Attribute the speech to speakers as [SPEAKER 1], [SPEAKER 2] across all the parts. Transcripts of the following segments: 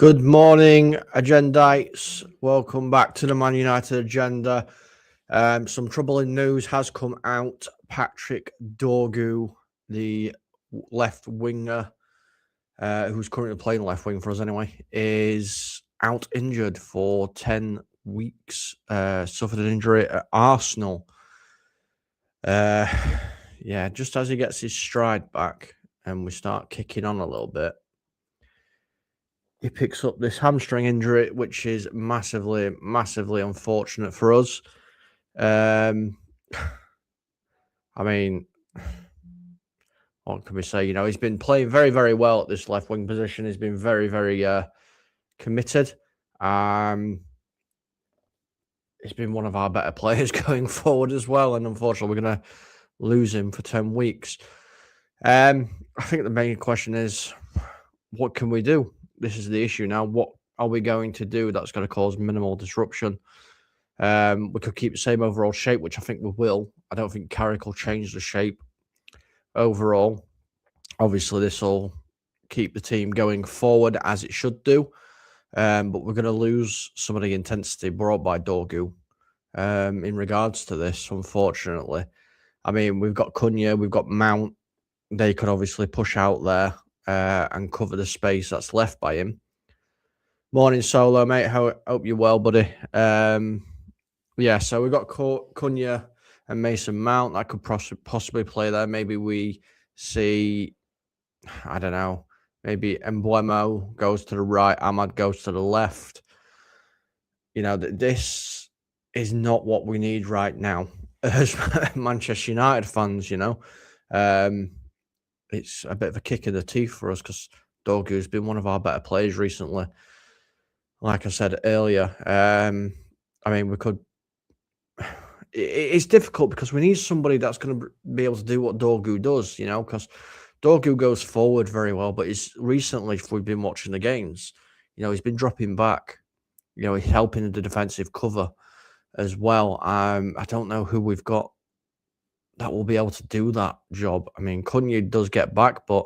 [SPEAKER 1] Good morning, Agendites. Welcome back to the Man United Agenda. Some troubling news has come out. Patrick Dorgu, the left winger, who's currently playing left wing for us anyway, is out injured for 10 weeks. Suffered an injury at Arsenal. Yeah, just as he gets his stride back and we start kicking on a little bit, he picks up this hamstring injury, which is massively, massively unfortunate for us. I mean, what can we say? You know, he's been playing very, very well at this left wing position. He's been very, very committed. He's been one of our better players going forward as well. And unfortunately, we're going to lose him for 10 weeks. I think the main question is, what can we do? This is the issue now. What are we going to do that's going to cause minimal disruption? We could keep the same overall shape, which I think we will. I don't think Carrick will change the shape overall. Obviously, this will keep the team going forward as it should do. But we're going to lose some of the intensity brought by Dorgu in regards to this, unfortunately. I mean, we've got Cunha, we've got Mount. They could obviously push out there and cover the space that's left by him. Morning, Solo, mate. Hope you're well, buddy. Yeah, so we've got Cunha and Mason Mount that could possibly play there. Maybe we see, I don't know, maybe Emblemo goes to the right, Ahmad goes to the left. You know, this is not what we need right now as Manchester United fans, you know. It's a bit of a kick in the teeth for us because Dorgu has been one of our better players recently. Like I said earlier, I mean, we could... It's difficult because we need somebody that's going to be able to do what Dorgu does, you know, because Dorgu goes forward very well, but recently, if we've been watching the games, you know, he's been dropping back. You know, he's helping in the defensive cover as well. I don't know who we've got that will be able to do that job. I mean, Cunha does get back, but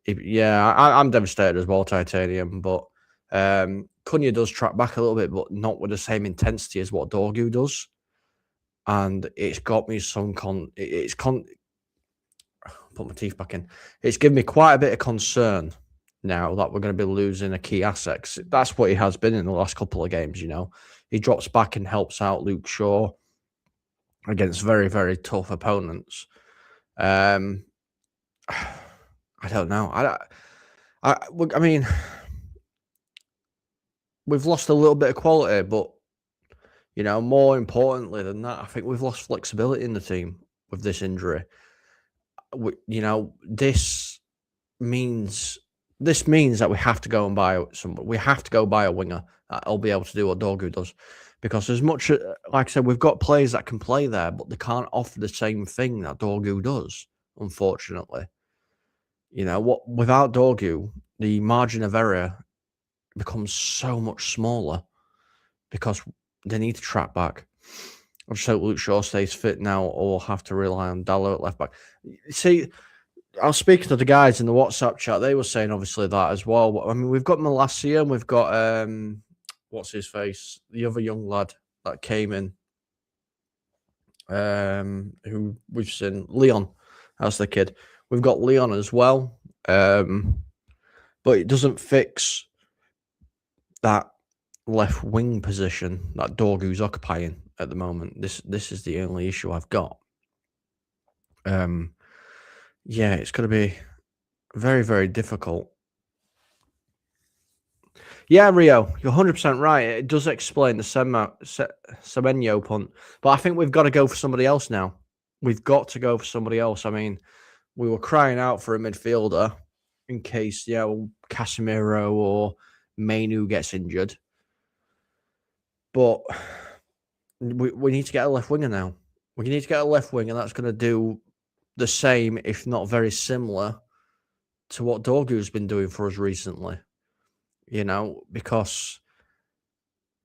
[SPEAKER 1] I'm devastated as well, Titanium. But Cunha does track back a little bit, but not with the same intensity as what Dorgu does. And it's got me put my teeth back in. It's given me quite a bit of concern now that we're going to be losing a key asset. That's what he has been in the last couple of games, you know. He drops back and helps out Luke Shaw against very, very tough opponents. I don't know. I mean, we've lost a little bit of quality, but, you know, more importantly than that, I think we've lost flexibility in the team with this injury. You know, this means that we have to go and buy somebody. We have to go buy a winger that'll be able to do what Dorgu does. Because as much, like I said, we've got players that can play there, but they can't offer the same thing that Dorgu does, unfortunately. You know, without Dorgu, the margin of error becomes so much smaller because they need to track back. I just hope Luke Shaw stays fit now, or we'll have to rely on Dallo at left back. See, I was speaking to the guys in the WhatsApp chat. They were saying obviously that as well. I mean, we've got Malacia and we've got what's his face, the other young lad that came in, who we've seen, Leon. That's the kid. We've got Leon as well, but it doesn't fix that left wing position that Dorgu's occupying at the moment. This is the only issue I've got. Yeah, it's going to be very, very difficult. Yeah, Rio, you're 100% right. It does explain the Semenyo punt. But I think we've got to go for somebody else now. We've got to go for somebody else. I mean, we were crying out for a midfielder in case, Casemiro or Mainu gets injured. But we need to get a left winger now. We need to get a left winger that's going to do the same, if not very similar, to what Dorgu's been doing for us recently. You know, because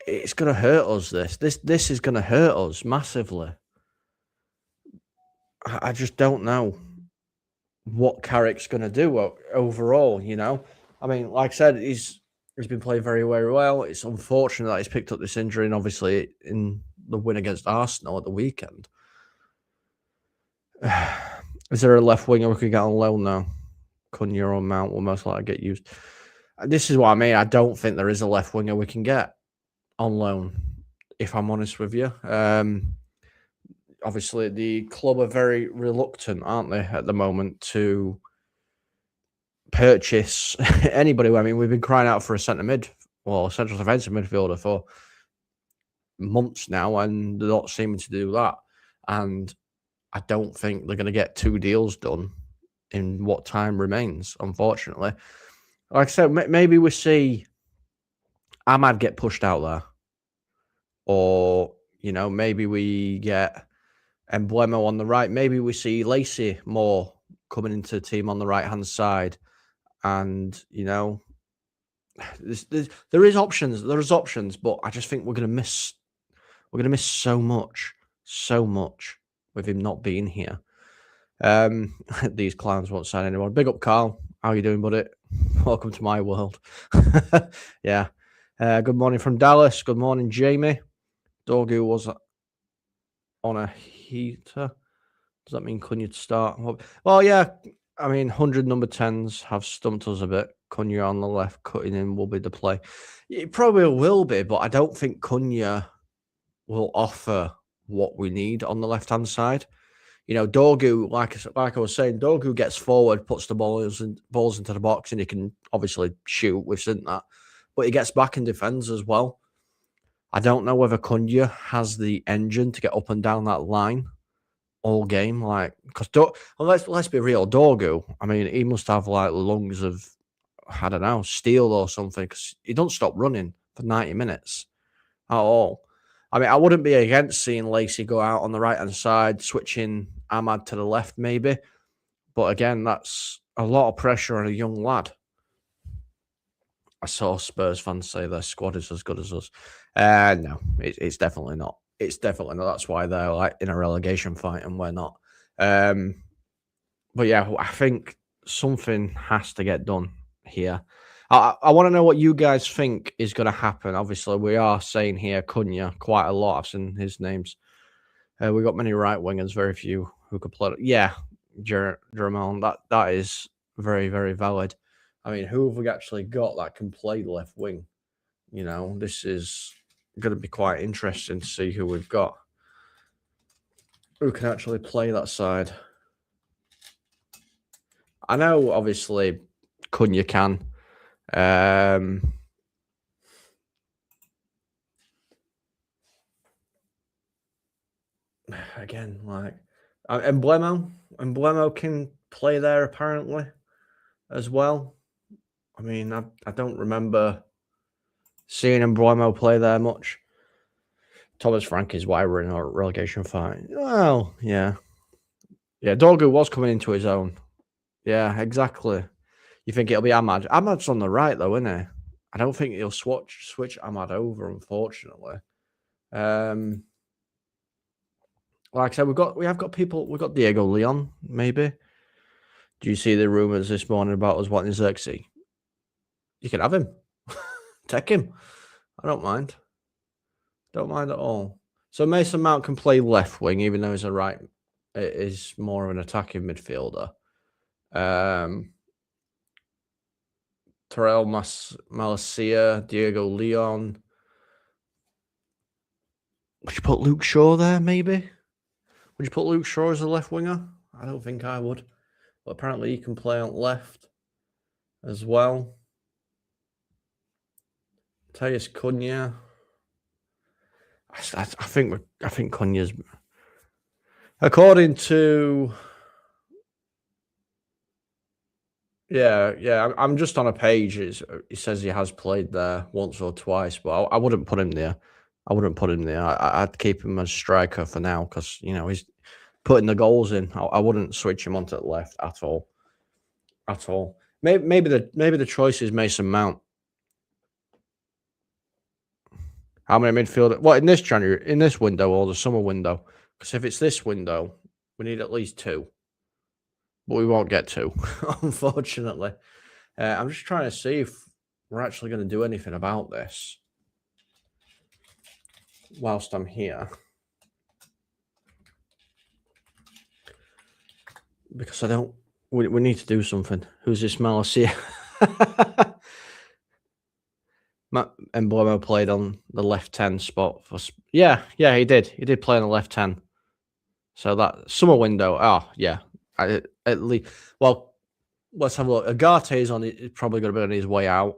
[SPEAKER 1] it's going to hurt us. This is going to hurt us massively. I just don't know what Carrick's going to do overall. You know, I mean, like I said, he's He's been playing very, very well. It's unfortunate that he's picked up this injury, and obviously in the win against Arsenal at the weekend. Is there a left winger we could get on loan now? Cunha or Mount will most likely get used. This is what I mean. I don't think there is a left winger we can get on loan, if I'm honest with you. Obviously, the club are very reluctant, aren't they, at the moment, to purchase anybody. I mean, we've been crying out for a centre mid or central defensive midfielder for months now, and they're not seeming to do that. And I don't think they're going to get 2 deals done in what time remains, unfortunately. Like I said, maybe we see Ahmad get pushed out there. Or, maybe we get Emblemo on the right. Maybe we see Lacey more coming into the team on the right-hand side. And, there is options. There's options, but I just think we're going to miss so much with him not being here. These clowns won't sign anyone. Big up, Carl. How you doing, buddy? Welcome to my world. Yeah. Good morning from Dallas. Good morning, Jamie. Dorgu was on a heater. Does that mean Cunha to start? Well, yeah. I mean, 100 number 10s have stumped us a bit. Cunha on the left, cutting in will be the play. It probably will be, but I don't think Cunha will offer what we need on the left-hand side. Dorgu, like I was saying, Dorgu gets forward, puts the balls into the box, and he can obviously shoot. We've seen that. But he gets back and defends as well. I don't know whether Cunha has the engine to get up and down that line all game. Because let's be real, Dorgu, I mean, he must have lungs of, I don't know, steel or something, because he don't stop running for 90 minutes at all. I mean, I wouldn't be against seeing Lacey go out on the right-hand side, switching Ahmad to the left maybe. But again, that's a lot of pressure on a young lad. I saw Spurs fans say their squad is as good as us. No, it's definitely not. It's definitely not. That's why they're in a relegation fight and we're not. But yeah, I think something has to get done here. I want to know what you guys think is going to happen. Obviously, we are saying here Cunha quite a lot. I've seen his names. We've got many right wingers, very few who could play. Yeah, Jerome, that is very, very valid. I mean, who have we actually got that can play left wing? This is going to be quite interesting to see who we've got. Who can actually play that side? I know, obviously, Cunha can. Again, Emblemo can play there apparently as well. I mean, I don't remember seeing Emblemo play there much. Thomas Frank is why we're in a relegation fight. Well, yeah. Yeah, Dorgu was coming into his own. Yeah, exactly. You think it'll be Ahmad? Ahmad's on the right, though, isn't he? I don't think he'll switch Ahmad over, unfortunately. Like I said, we have got people. We've got Diego Leon, maybe. Do you see the rumors this morning about us wanting Xerxes? You can have him. Take him. I don't mind. Don't mind at all. So Mason Mount can play left wing, even though he's a right. It is more of an attacking midfielder. Terrell Malacia, Diego Leon. Would you put Luke Shaw there, maybe? Would you put Luke Shaw as a left winger? I don't think I would. But apparently he can play on left as well. Tejas Cunha. I think Cunha's, according to, yeah. I'm just on a page. He says he has played there once or twice, but I wouldn't put him there. I'd keep him as striker for now because he's putting the goals in. I wouldn't switch him onto the left at all. Maybe the choice is Mason Mount. How many midfielders? What, in this window or the summer window? Because if it's this window, we need at least 2. But we won't get 2, unfortunately. I'm just trying to see if we're actually going to do anything about this whilst I'm here. Because I don't... We need to do something. Who's this Malacia? Emblemo played on the left 10 spot. Yeah, he did. He did play on the left 10. So that summer window... Oh, yeah. At least... Well, let's have a look. Agate's on it. Probably going to be on his way out.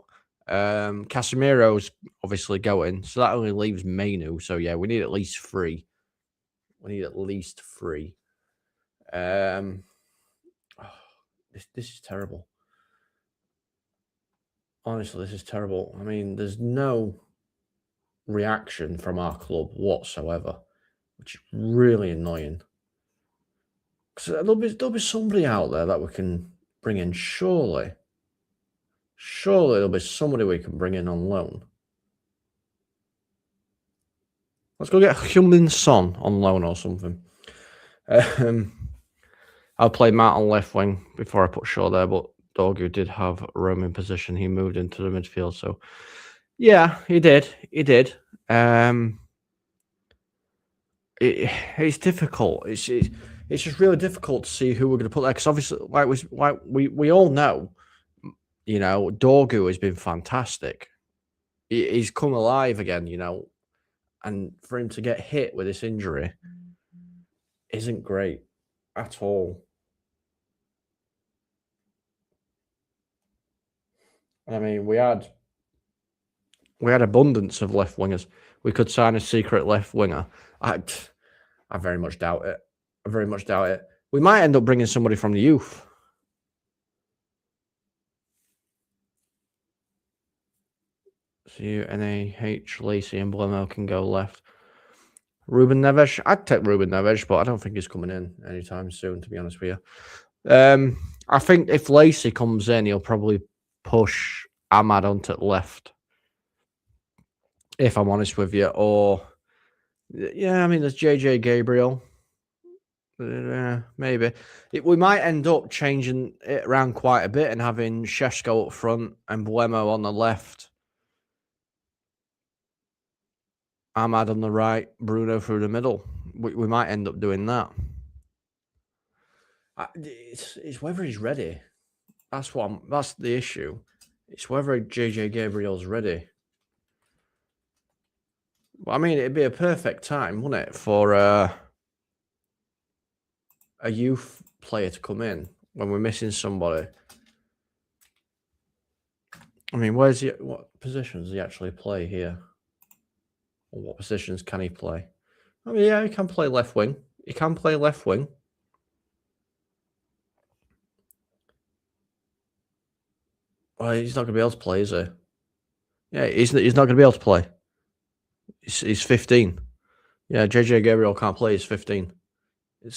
[SPEAKER 1] Casemiro's obviously going. So that only leaves Mainu. So, yeah, we need at least 3. We need at least 3. This is terrible. Honestly, this is terrible. I mean, there's no reaction from our club whatsoever, which is really annoying. Because there'll be somebody out there that we can bring in, surely. Surely there'll be somebody we can bring in on loan. Let's go get Heung-min Son on loan or something. I'll play Matt on left wing before I put Shaw there, but Dorgu did have room in position. He moved into the midfield, so yeah, he did. It's difficult. It's just really difficult to see who we're going to put there, because obviously, we all know, you know, Dorgu has been fantastic. He's come alive again, you know, and for him to get hit with this injury isn't great at all. I mean, we had abundance of left wingers. We could sign a secret left winger. I very much doubt it. We might end up bringing somebody from the youth. CUNAH, Lacey and Blemo can go left. Ruben Neves. I'd take Ruben Neves, but I don't think he's coming in anytime soon, to be honest with you. I think if Lacey comes in, he'll probably push Ahmad onto the left, if I'm honest with you. Or, yeah, I mean, there's JJ Gabriel. Maybe. We might end up changing it around quite a bit and having Sheshko up front and Blemo on the left. Ahmad on the right, Bruno through the middle. We might end up doing that. It's whether he's ready. That's the issue. It's whether JJ Gabriel's ready. Well, I mean, it'd be a perfect time, wouldn't it, for a youth player to come in when we're missing somebody. I mean, what positions does he actually play here? Or what positions can he play? I mean, yeah, he can play left wing. Well, he's not going to be able to play, is he? Yeah, he's not going to be able to play. He's 15. Yeah, JJ Gabriel can't play. He's 15. I'm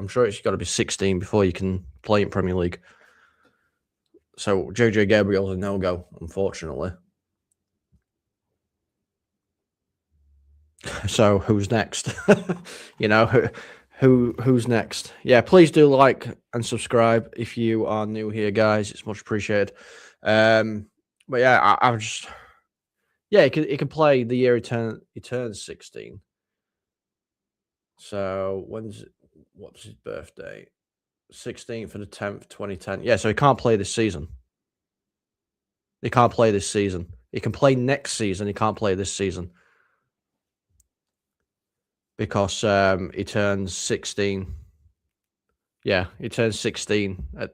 [SPEAKER 1] sure it's got to be 16 before you can play in Premier League. So JJ Gabriel's a no-go, unfortunately. So who's next? You know, who's next? Yeah, please do like and subscribe if you are new here, guys. It's much appreciated. But yeah, I'm just... Yeah, he can play the year he turns 16. So what's his birthday? 16th of the 10th, 2010. Yeah, so he can't play this season. He can't play this season. He can play next season. He can't play this season. Because he turns 16. Yeah, he turns 16 at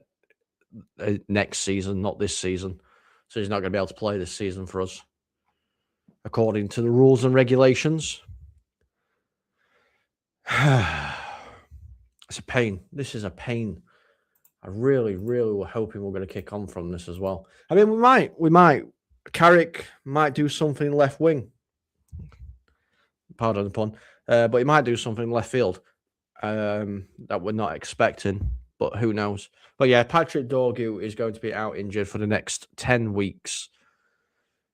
[SPEAKER 1] next season, not this season. So he's not going to be able to play this season for us, according to the rules and regulations. It's a pain. This is a pain. I really, really were hoping we're going to kick on from this as well. I mean, we might. Carrick might do something left wing. Pardon the pun. But he might do something left field that we're not expecting. But who knows? But yeah, Patrick Dorgu is going to be out injured for the next 10 weeks.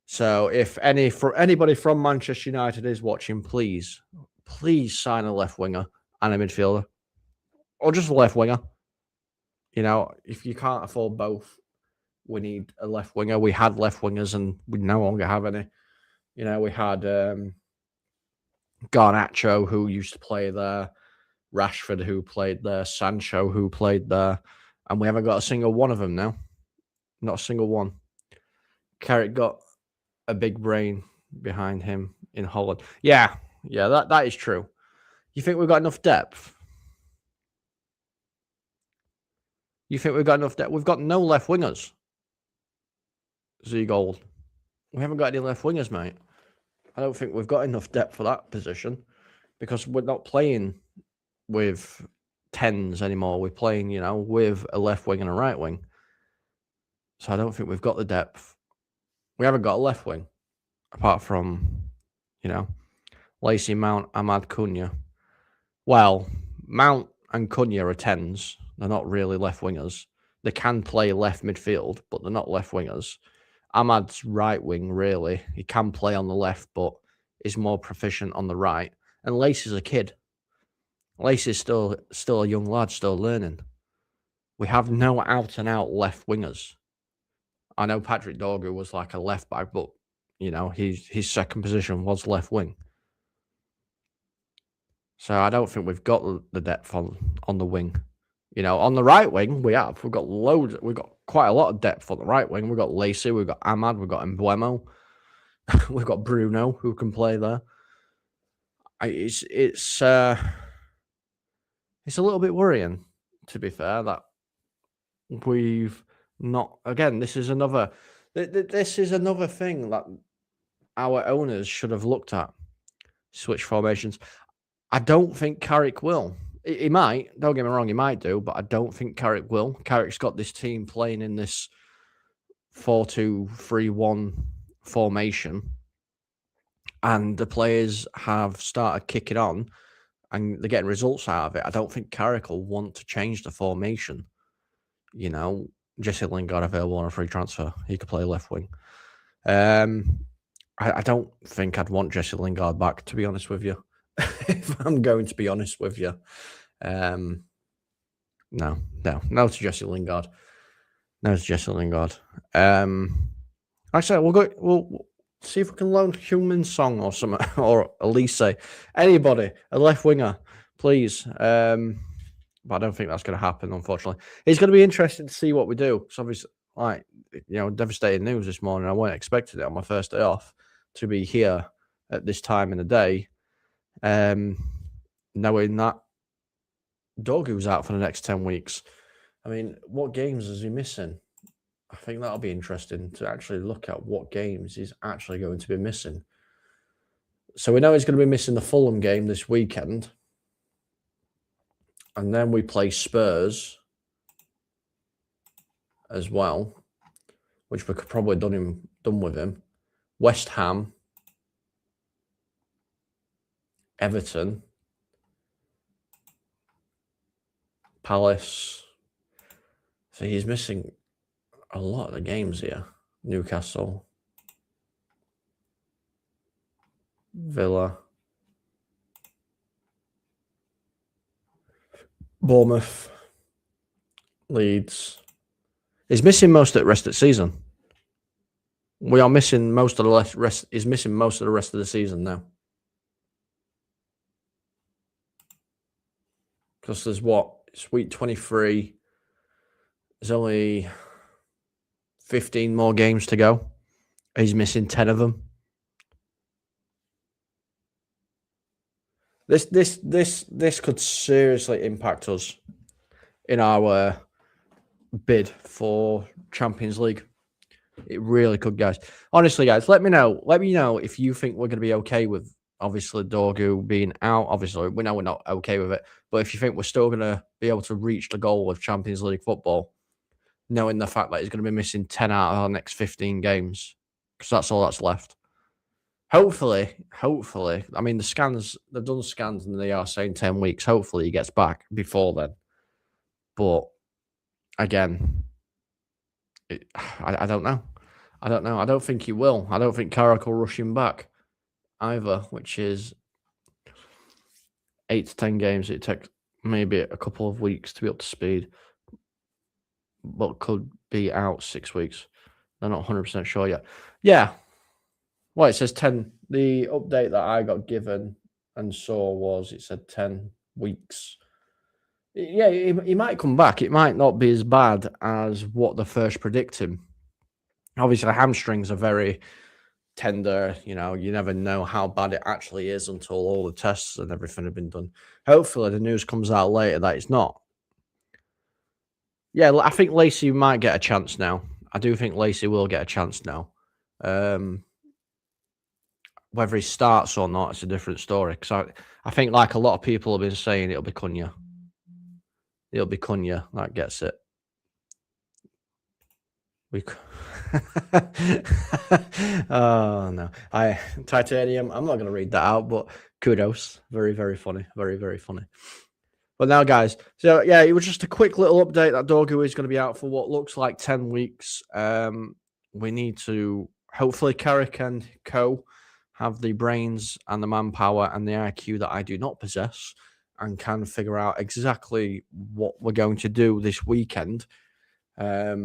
[SPEAKER 1] So if anybody from Manchester United is watching, please sign a left winger and a midfielder. Or just a left winger. You know, if you can't afford both, we need a left winger. We had left wingers and we no longer have any. You know, we had Garnacho, who used to play there, Rashford, who played there, Sancho, who played there, and we haven't got a single one of them now. Not a single one. Carrick got a big brain behind him in Holland. Yeah, that is true. You think we've got enough depth? You think we've got enough depth? We've got no left wingers. Gold. We haven't got any left wingers, mate. I don't think we've got enough depth for that position because we're not playing with 10s anymore. We're playing, you know, with a left wing and a right wing. So I don't think we've got the depth. We haven't got a left wing apart from, you know, Lacey, Mount, Ahmad, Cunha. Well, Mount and Cunha are 10s. They're not really left wingers. They can play left midfield, but they're not left wingers. Ahmad's right wing, really. He can play on the left, but is more proficient on the right. And Lacey's a kid. Lacey's still a young lad, still learning. We have no out-and-out left wingers. I know Patrick Dorgu was like a left back, but, you know, his second position was left wing. So I don't think we've got the depth on the wing. You know, on the right wing, we've got loads. We've got quite a lot of depth on the right wing. We've got Lacey, we've got Ahmad, we've got Mbuemo, we've got Bruno who can play there. It's a little bit worrying, to be fair, that we've not. Again, this is another thing that our owners should have looked at. Switch formations. I don't think Carrick will. He might. Don't get me wrong, he might do, but I don't think Carrick will. Carrick's got this team playing in this 4-2-3-1 formation, and the players have started kicking on, and they're getting results out of it. I don't think Carrick will want to change the formation. You know, Jesse Lingard available on a free transfer. He could play left wing. I don't think I'd want Jesse Lingard back, to be honest with you. If I'm going to be honest with you. No to Jesse Lingard. No to Jesse Lingard. Actually, we'll see if we can loan Human Song or something, or Elise. Anybody, a left winger, please. But I don't think that's going to happen, unfortunately. It's going to be interesting to see what we do. Because obviously, like, you know, devastating news this morning. I weren't expecting it on my first day off to be here at this time in the day. Knowing that Dorgu's out for the next 10 weeks. I mean, what games is he missing? I think that'll be interesting to actually look at what games he's actually going to be missing. So we know he's going to be missing the Fulham game this weekend. And then we play Spurs as well, which we could probably done with him. West Ham, Everton, Palace. So he's missing a lot of the games here. Newcastle, Villa, Bournemouth, Leeds. He's missing most of the rest of the season. We are missing most of the rest. He's missing most of the rest of the season now. Because there's what? It's week 23. There's only 15 more games to go. He's missing 10 of them. This could seriously impact us in our bid for Champions League. It really could, guys. Honestly, guys, let me know. Let me know if you think we're going to be okay with, obviously, Dorgu being out. Obviously, we know we're not okay with it. But if you think we're still going to be able to reach the goal of Champions League football, knowing the fact that he's going to be missing 10 out of our next 15 games, because that's all that's left. Hopefully, I mean, the scans, they've done scans and they are saying 10 weeks. Hopefully he gets back before then. But again, I don't know. I don't think he will. I don't think Carrick will rush him back either, which is 8 to 10 games. It takes maybe a couple of weeks to be up to speed, but could be out 6 weeks. They're not 100% sure yet. Yeah. Well, it says 10. The update that I got given and saw was it said 10 weeks. Yeah, he might come back. It might not be as bad as what the first predicting. Obviously, hamstrings are very tender. You know, you never know how bad it actually is until all the tests and everything have been done. Hopefully, the news comes out later that it's not. Yeah, I think Lacey might get a chance now. I do think Lacey will get a chance now. Whether he starts or not, it's a different story. Because I think, like a lot of people have been saying, it'll be Cunha. It'll be Cunha that gets it. Oh no, Titanium. I'm not going to read that out, but kudos. Very, very funny. Very, very funny. But now, guys, so yeah, it was just a quick little update that Dorgu is going to be out for what looks like 10 weeks. We need to, hopefully, Carrick and co have the brains and the manpower and the IQ that I do not possess and can figure out exactly what we're going to do this weekend. I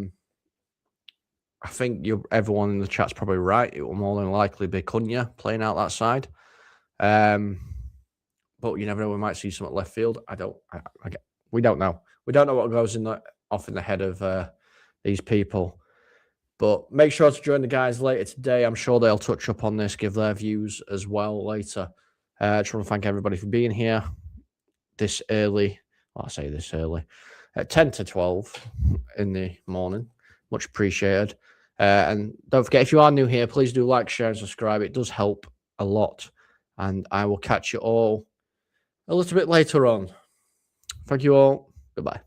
[SPEAKER 1] think everyone in the chat's probably right. It will more than likely be Cunha playing out that side. But you never know. We might see some at left field. We don't know. We don't know what goes off in the head of these people. But make sure to join the guys later today. I'm sure they'll touch up on this, give their views as well later. I just want to thank everybody for being here this early. Well, I say this early. At 10 to 12 in the morning. Much appreciated. And don't forget, if you are new here, please do like, share, and subscribe. It does help a lot. And I will catch you all a little bit later on. Thank you all. Goodbye.